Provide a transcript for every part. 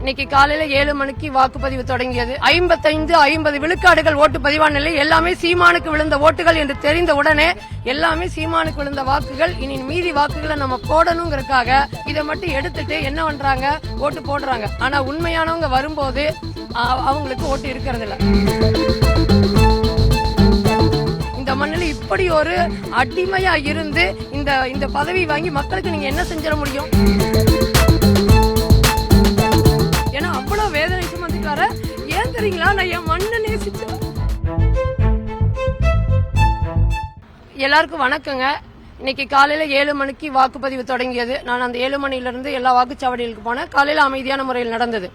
இன்னைக்கு காலையில 7 மணிக்கு வாக்குப்பதிவு தொடங்கியது. 50 விழுக்காடுகள் ஓட்டு பதிவான நிலை. எல்லாமே சீமானுக்கு விழுந்த ஓட்டுகள் என்று தெரிந்த உடனே எல்லாமே சீமானுக்கு விழுந்த வாக்குகள். இனி மீதி வாக்குகளை நம்ம போடணுங்கிறதுக்காக இதை மட்டும் எடுத்துட்டு என்ன பண்றாங்க, ஓட்டு போடுறாங்க. ஆனா உண்மையானவங்க வரும்போது அவங்களுக்கு ஓட்டு இருக்கிறது இல்ல. இந்த மண்ணில் இப்படி ஒரு அடிமையா இருந்து இந்த பதவி வாங்கி மக்களுக்கு நீங்க என்ன செஞ்சிட முடியும்? ஏன்னா அவ்வளவு வேதனை சுமந்துக்கார. ஏன் தெரியுங்களா, நான் என் மண்ணை நேசிச்சேன். எல்லாருக்கும் வணக்கங்க. இன்னைக்கு காலையில 7 மணிக்கு வாக்குப்பதிவு தொடங்கியது. நான் அந்த 7 மணிலிருந்து எல்லா வாக்குச்சாவடிகளுக்கு போனேன். காலையில அமைதியான முறையில் நடந்தது.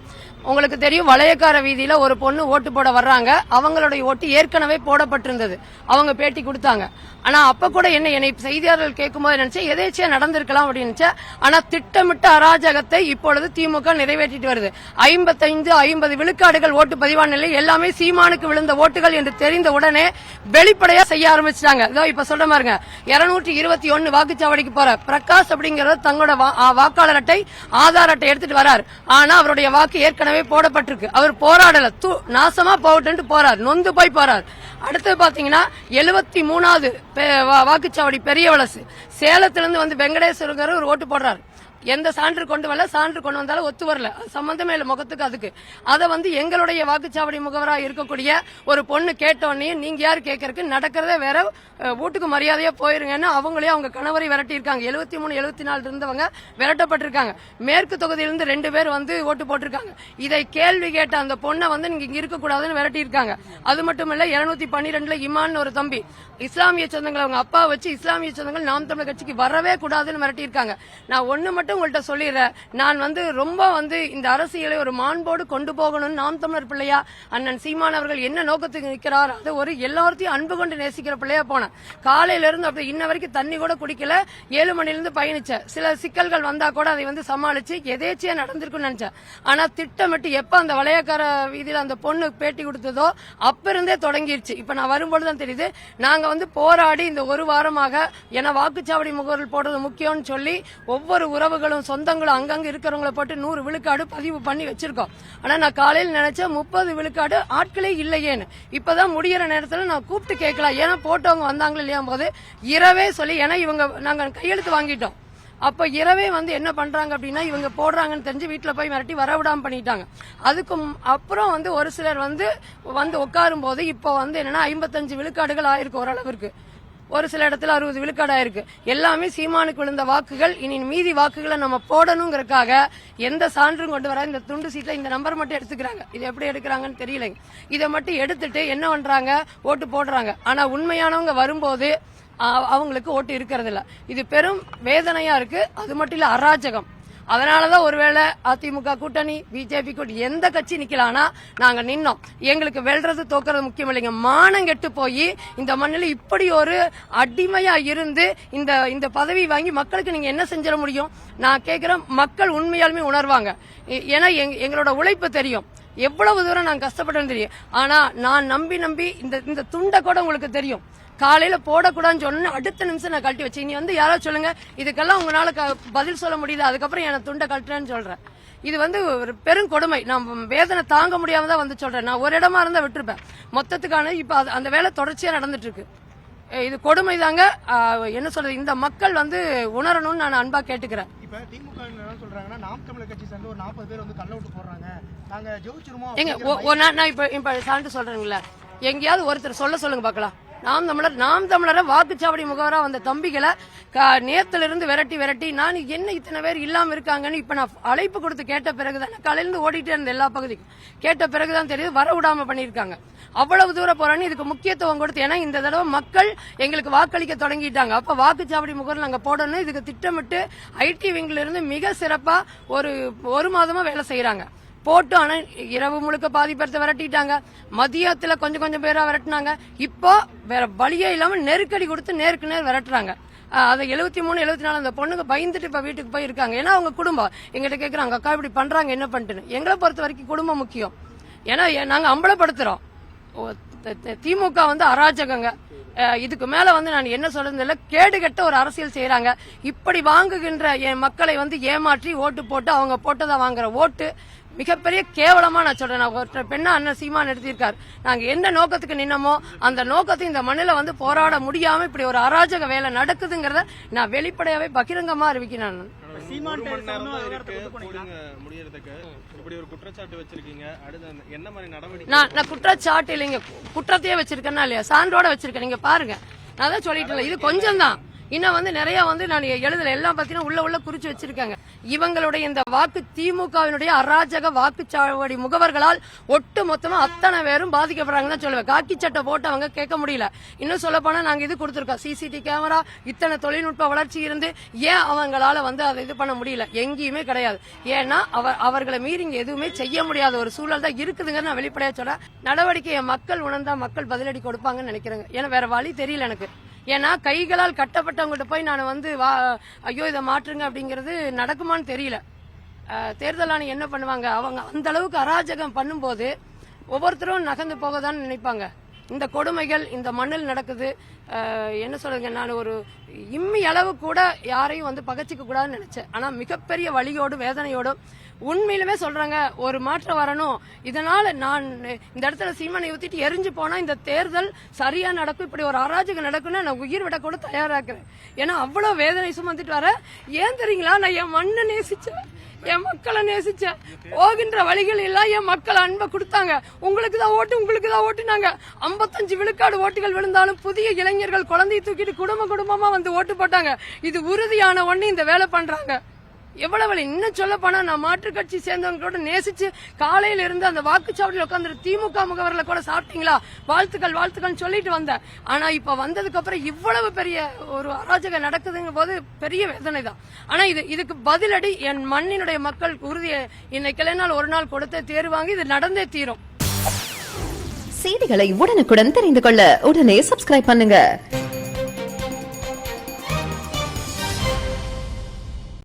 உங்களுக்கு தெரியும், வளையக்கார வீதியில ஒரு பொண்ணு ஓட்டு போட வர்றாங்க. அவங்களுடைய ஓட்டு ஏற்கனவே போடப்பட்டிருந்தது. அவங்க பேட்டி கொடுத்தாங்க. ஆனா அப்ப கூட என்னை செய்தியாளர்கள் கேட்கும்போது நினைச்சேன், எதேச்சியா நடந்திருக்கலாம் அப்படின்னு நினைச்சேன். ஆனா திட்டமிட்ட அராஜகத்தை இப்பொழுது திமுக நிறைவேற்றிட்டு வருது. 50 விழுக்காடுகள் ஓட்டு பதிவான நிலை. எல்லாமே சீமானுக்கு விழுந்த ஓட்டுகள் என்று தெரிந்த உடனே வெளிப்படையா செய்ய ஆரம்பிச்சிட்டாங்க. இதோ இப்ப சொல்ற மாதிரிங்க, 221 வாக்குச்சாவடிக்கு போற பிரகாஷ் அப்படிங்கறது தங்களோட வாக்காளர் அட்டை, ஆதார் அட்டை எடுத்துட்டு வராரு. ஆனா அவருடைய வாக்கு ஏற்கனவே போடப்பட்டிருக்கு. அவர் போராடல, நாசமா போட்டு போறார், நொந்து போய் போறார். அடுத்து பாத்தீங்கன்னா 73வது வாக்குச்சாவடி பெரிய வலசு, சேலத்திலிருந்து வந்து வெங்கடேஸ்வரர் ஒரு ஓட்டு போடுறாரு. எந்த சான்று கொண்டு வரல, சான்று கொண்டு வந்தாலும் ஒத்து வரல, சம்பந்தமே இல்ல முகத்துக்கு. அதுக்கு அதை வந்து எங்களுடைய வாக்குச்சாவடி முகவரா இருக்கக்கூடிய ஒரு பொண்ணு கேட்டோடனே, நீங்க யாரு கேட்கறதுக்கு, நடக்கிறதே வேற, வீட்டுக்கு மரியாதையா போயிருங்கன்னு அவங்களே அவங்க கணவரை விரட்டி இருக்காங்க. 73, 74 இருந்தவங்க விரட்டப்பட்டிருக்காங்க. மேற்கு தொகுதியிலிருந்து 2 பேர் வந்து ஓட்டு போட்டிருக்காங்க. இதை கேள்வி கேட்ட அந்த பொண்ணை வந்து நீங்க இங்க இருக்கக்கூடாதுன்னு விரட்டி இருக்காங்க. அது மட்டும் இல்ல, 212 இமான் ஒரு தம்பி, இஸ்லாமிய சொந்தங்கள் அவங்க அப்பா வச்சு இஸ்லாமிய சொந்தங்கள் நாம் தமிழர் கட்சிக்கு வரவே கூடாதுன்னு மிரட்டி இருக்காங்க. நான் ஒண்ணு மட்டும் உங்கள்கிட்ட சொல்லிடுறேன், நான் வந்து ரொம்ப வந்து இந்த அரசியலை ஒரு மாண்போடு கொண்டு போகணும்னு நாம் தமிழர் பிள்ளையா அண்ணன் சீமான் அவர்கள் என்ன நோக்கத்துக்கு நிற்கிறார், அது ஒரு எல்லாத்தையும் அன்பு கொண்டு நேசிக்கிற பிள்ளையா போனேன். காலையில இருந்து அப்படி இன்ன வரைக்கும் தண்ணி கூட குடிக்கல. 7 மணிலிருந்து பயணிச்ச. சில சிக்கல்கள் வந்தா கூட அதை வந்து சமாளிச்சு எதேச்சியா நடந்திருக்குன்னு நினைச்சேன். ஆனா திட்டமிட்டு எப்ப அந்த வளையக்கார வீதியில அந்த பொண்ணு பேட்டி கொடுத்ததோ அப்ப இருந்தே தொடங்கிருச்சு. இப்ப நான் வரும்போதுதான் தெரியுது, நாங்க வந்து போராடி இந்த ஒரு வாரமாக ஏன்னா வாக்குச்சாவடி முகவர்கள் போடுறது முக்கியம்னு சொல்லி ஒவ்வொரு உறவுகளும் சொந்தங்களும் அங்கங்க இருக்கிறவங்களை போட்டு 100 விழுக்காடு பதிவு பண்ணி வச்சிருக்கோம். ஆனா நான் காலையில் நினைச்சேன் 30 விழுக்காடு ஆட்களே இல்லையேன்னு. இப்பதான் முடியற நேரத்துல நான் கூப்பிட்டு கேட்கலாம், ஏன்னா போட்டவங்க வந்தாங்களே இல்லையா போது இரவே சொல்லி, ஏன்னா நாங்க கையெழுத்து வாங்கிட்டோம். அப்ப இரவே வந்து என்ன பண்றாங்க அப்படின்னா, இவங்க போடுறாங்கன்னு தெரிஞ்சு வீட்டுல போய் மிரட்டி வரவிடாம பண்ணிட்டாங்க. அதுக்கு அப்புறம் வந்து ஒரு சிலர் வந்து உட்காரும் போது இப்ப வந்து என்னன்னா 55 விழுக்காடுகள் ஆயிருக்கு ஓரளவிற்கு. ஒரு சில இடத்துல 60 விழுக்காடு ஆயிருக்கு. எல்லாமே சீமானுக்கு விழுந்த வாக்குகள். இனி மீதி வாக்குகளை நம்ம போடணுங்கிறதுக்காக எந்த சான்றும் கொண்டு வர இந்த துண்டு சீட்ல இந்த நம்பர் மட்டும் எடுத்துக்கிறாங்க. இது எப்படி எடுக்கிறாங்கன்னு தெரியலைங்க. இதை மட்டும் எடுத்துட்டு என்ன பண்றாங்க, ஓட்டு போடுறாங்க. ஆனா உண்மையானவங்க வரும்போது அவங்களுக்கு ஓட்டு இருக்கிறது இல்ல. இது பெரும் வேதனையா இருக்கு. அது மட்டும் இல்ல, அராஜகம். அதனாலதான் ஒருவேளை அதிமுக கூட்டணி, பிஜேபி கூட்டணி எந்த கட்சி நிக்கலாம்னா நாங்க நின்னோம். எங்களுக்கு வெல்றது தோக்கிறது முக்கியம் இல்லைங்க. மானம் கெட்டு போய் இந்த மண்ணில் இப்படி ஒரு அடிமையா இருந்து இந்த பதவி வாங்கி மக்களுக்கு நீங்க என்ன செஞ்சிட முடியும்? நான் கேட்கிறேன், மக்கள் உண்மையாலுமே உணர்வாங்க. ஏன்னா எங்களோட உழைப்பு தெரியும், எவ்வளவு தூரம் நான் கஷ்டப்பட்டேன்னு தெரியும். ஆனா நான் நம்பி இந்த துண்டை கூட உங்களுக்கு தெரியும். காலையில போடக்கூடாதுன்னு சொன்ன அடுத்த நிமிஷம் நான் கழட்டி வச்சேன். நீ வந்து யாராவது சொல்லுங்க, இதுக்கெல்லாம் உங்களால பதில் சொல்ல முடியுது, அதுக்கப்புறம் என் துண்டை கழட்டுறேன்னு சொல்றேன். இது வந்து ஒரு பெரும் கொடுமை. நான் வேதனை தாங்க முடியாம தான் வந்து சொல்றேன். நான் ஒரு இடமா இருந்தா விட்டுருப்பேன் மொத்தத்துக்கான. இப்ப அந்த வேலை தொடர்ச்சியா நடந்துட்டு இருக்கு. இது கொடுமை தாங்க. என்ன சொல்றது, இந்த மக்கள் வந்து உணரணும்னு நான் அன்பா கேட்டுக்கிறேன். இப்ப திமுக என்ன சொல்றாங்கன்னா, நாம் தமிழர் கட்சி சேர்ந்து ஒரு 40 பேர் வந்து கள்ள ஓட்டு போடுறாங்க, நாங்க ஜெயிச்சிருமோ எங்க நான் இப்ப சான்று சொல்றேங்களா, எங்கேயாவது ஒருத்தர் சொல்லுங்க பாக்கலாம். நாம் தமிழரை வாக்குச்சாவடி முகவரா வந்த தம்பிகளை நேத்துல இருந்து விரட்டி நான் என்ன இத்தனை பேர் இல்லாம இருக்காங்கன்னு இப்ப நான் அழைப்பு கொடுத்து கேட்ட பிறகுதான், காலையில இருந்து ஓடிட்டே இருந்த எல்லா பகுதிக்கும் கேட்ட பிறகுதான் தெரியுது வர விடாம பண்ணிருக்காங்க. அவ்வளவு தூரம் போறான்னு இதுக்கு முக்கியத்துவம் கொடுத்து, ஏன்னா இந்த தடவை மக்கள் எங்களுக்கு வாக்களிக்க தொடங்கிட்டாங்க. அப்ப வாக்குச்சாவடி முகவர் நாங்க போடணும். இதுக்கு திட்டமிட்டு ஐடி விங்ல இருந்து மிக சிறப்பா ஒரு மாதமா வேலை செய்யறாங்க. போட்டு ஆனா இரவு முழுக்க பாதி பேர்த்த விரட்டிட்டாங்க. மதியத்துல கொஞ்சம் பேரா விரட்டினாங்க. இப்போ வேற வழியே இல்லாம நெருக்கடி கொடுத்து நேருக்கு நேர் விரட்டுறாங்க. அதை 73, 74 அந்த பொண்ணுங்க பயந்துட்டு இப்ப வீட்டுக்கு போய் இருக்காங்க. ஏன்னா அவங்க குடும்பம் எங்கிட்ட கேக்குறாங்க, அக்கா இப்படி பண்றாங்க என்ன பண்ணிட்டுன்னு. எங்களை பொறுத்த வரைக்கும் குடும்பம் முக்கியம். ஏன்னா நாங்க அம்பலப்படுத்துறோம். திமுக வந்து அராஜகங்க. இதுக்கு மேல வந்து நான் என்ன சொல்றது, கேடு கெட்ட ஒரு அரசியல் செய்யறாங்க. இப்படி வாங்குகின்ற என் மக்களை வந்து ஏமாற்றி ஓட்டு போட்டு அவங்க போட்டதா வாங்குற ஓட்டு மிகப்பெரிய கேவலமா நான் சொல்றேன். நான் ஒரு பெண்ணா அண்ணன் சீமான் எடுத்திருக்காரு. நாங்க என்ன நோக்கத்துக்கு நின்னமோ அந்த நோக்கத்தை இந்த மண்ணில வந்து போராட முடியாம இப்படி ஒரு அராஜக வேலை நடக்குதுங்கிறத நான் வெளிப்படையாவே பகிரங்கமா அறிவிக்கிறேன். நான் குற்றச்சாட்டு இல்லைங்க, குற்றத்தையே வச்சிருக்கேன்னா இல்லையா, சான்றோட வச்சிருக்கேன். நீங்க பாருங்க, நான் தான் சொல்லிட்டு இது கொஞ்சம் தான். இன்னும் வந்து நிறைய வந்து நான் எழுதல, எல்லாம் பாத்தீங்கன்னா உள்ள குறிச்சு வச்சிருக்காங்க. இவங்களுடைய இந்த வாக்கு திமுகவினுடைய அராஜக வாக்குச்சாவடி முகவர்களால் ஒட்டு மொத்தமா அத்தனை பேரும் பாதிக்கப்படுறாங்கன்னு தான் சொல்லுவேன். காக்கி சட்டை போட்டு அவங்க கேட்க முடியல. இன்னும் சொல்ல போனா நாங்க இது கொடுத்திருக்கோம், சிசிடிவி கேமரா, இத்தனை தொழில்நுட்ப வளர்ச்சி இருந்து ஏன் அவங்களால வந்து அதை இது பண்ண முடியல? எங்கேயுமே கிடையாது. ஏன்னா அவர்களை மீறி இங்க எதுவுமே செய்ய முடியாத ஒரு சூழல் தான் இருக்குதுங்க. நான் வெளிப்படையா சொல்றேன், நடவடிக்கையை மக்கள் உணர்ந்தா மக்கள் பதிலடி கொடுப்பாங்கன்னு நினைக்கிறேங்க. ஏன்னா வேற வழி தெரியல எனக்கு. ஏன்னா கைகளால் கட்டப்பட்டவங்ககிட்ட போய் நான் வந்து ஐயோ இதை மாற்றுங்க அப்படிங்கிறது நடக்குமான்னு தெரியல. தேர்தல் ஆணையம் என்ன பண்ணுவாங்க, அவங்க அந்த அளவுக்கு அராஜகம் பண்ணும்போது ஒவ்வொருத்தரும் நகர்ந்து போக தான் நினைப்பாங்க. இந்த கொடுமைகள் இந்த மண்ணில் நடக்குது. என்ன சொல்றதுங்க, நான் ஒரு இம்மி அளவு கூட யாரையும் வந்து பகச்சிக்க கூடாதுன்னு நினைச்சேன். ஆனா மிகப்பெரிய வலியோடும் வேதனையோடும் உண்மையிலுமே சொல்றாங்க, ஒரு மாற்றம் வரணும். இதனால நான் இந்த இடத்துல சீமானை ஊத்திட்டு எரிஞ்சு போனா இந்த தேர்தல் சரியா நடக்கும், இப்படி ஒரு அராஜகம் நடக்கும்னு நான் உயிர் விட கூட தயாராக்குறேன். ஏன்னா அவ்வளவு வேதனை சுமந்துட்டு வர. ஏன் தெரியுங்களா, நான் என் மண்ணை நேசிச்சேன், என் மக்களை நேசிச்சேன். போகின்ற வழிகள் எல்லாம் என் மக்கள் அன்பை கொடுத்தாங்க. உங்களுக்கு தான் ஓட்டு, உங்களுக்கு தான் ஓட்டுனாங்க. 55 விழுக்காடு ஓட்டுகள் விழுந்தாலும் புதிய இளைஞர்கள் குழந்தையை தூக்கிட்டு குடும்பமா வந்து ஓட்டு போட்டாங்க. இது உறுதியான ஒண்ணு இந்த வேலை பண்றாங்க. எவ்வளவு இன்னும் சொல்ல போனா, நான் மாற்றுக் கட்சி சேர்ந்தவங்களோட நேசிச்சு காலையில இருந்து அந்த வாக்குச்சாவடியில் உட்காந்து திமுக முகவரில் கூட சாப்பிட்டீங்களா, வாழ்த்துக்கள் வாழ்த்துக்கள் சொல்லிட்டு வந்தேன். ஆனா இப்ப வந்ததுக்கு அப்புறம் இவ்வளவு பெரிய ஒரு அராஜகம் நடக்குதுங்க போது பெரிய வேதனை தான். ஆனா இதுக்கு பதிலடி என் மண்ணினுடைய மக்கள் உறுதியை இன்னைக்கு இல்லைனால் ஒரு நாள் கொடுத்தே தேர்வாங்க. இது நடந்தே தீரும். செய்திகளை உடனுக்குடன் தெரிந்து கொள்ள உடனே சப்ஸ்கிரைப் பண்ணுங்க.